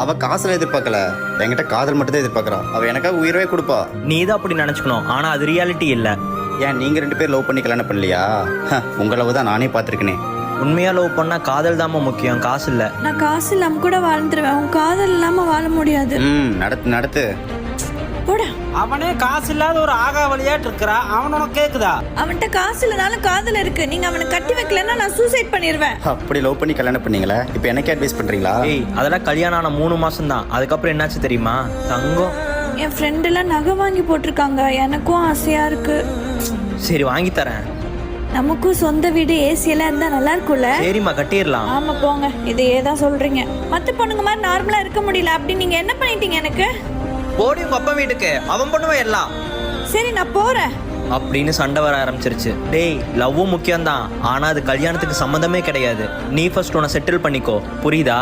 அவ காசுல எதிர்பார்க்கல, என்கிட்ட காதல் மட்டும் தான் எதிர்பார்க்கறா. அவ எனக்காக உயிரவே கொடுப்பா. நீ தான் அப்படி நினச்சிக்கணும், ஆனால் அது ரியாலிட்டி இல்லை. ஏன் நீங்க 2 பேர் லவ் பண்ணி கல்யாணம் பண்ணலையா? உங்க லவ் தான் நானே பார்த்துருக்கேனே. உண்மையாக லவ் பண்ணால் காதல் தாம்மா முக்கியம், காசு இல்லை. நான் காசு இல்லாம கூட வாழ்ந்துருவேன், உன் காதல் இல்லாம வாழ முடியாது. நடத்து நடத்து. போடா. அவனே காசு இல்லாத ஒரு ஆகா வழியாட்டு இருக்கிறா, அவன் உனக்கு கேக்குதா? அவன்கிட்ட காசு இல்லனாலும் காதல் இருக்கு. நீங்க அவனை கட்டி வைக்கலன்னா நான் சூசைட் பண்ணிடுவேன். அப்படி லவ் பண்ணி கல்யாணம் பண்ணீங்களா? இப்போ எனக்கு அட்வைஸ் பண்றீங்களா? ஏய், அதெல்லாம் கல்யாணம் ஆன 3 மாதம் தான். அதுக்கப்புறம் என்னாச்சு தெரியுமா? தங்கம். என் ஃப்ரெண்ட் எல்லாம் நகை வாங்கி போட்டிருக்காங்க, எனக்கும் ஆசையா இருக்கு. சரி, வாங்கி தரேன். நமக்கும் சொந்த வீடு ஏசி எல்லாம் இருந்தா நல்லா இருக்கும்ல? சரிம்மா, கட்டிடலாம். ஆமா போங்க, இதையே தான் சொல்றீங்க. மத்த பொண்ணுங்க மாதிரி நார்மலா இருக்க முடியல, அப்படி நீங்க என்ன பண்ணிட்டீங்க எனக்கு? போடி உங்க அப்பா வீட்டுக்கு, அவன் பண்ணுவான் எல்லாம். சரி நான் போறேன் அப்படின்னு சண்டை வர ஆரம்பிச்சிருச்சு. டேய், லவ்வும் முக்கியம்தான், ஆனா அது கல்யாணத்துக்கு சம்மந்தமே கிடையாது. நீ ஃபர்ஸ்ட் உன்னை செட்டில் பண்ணிக்கோ, புரியுதா?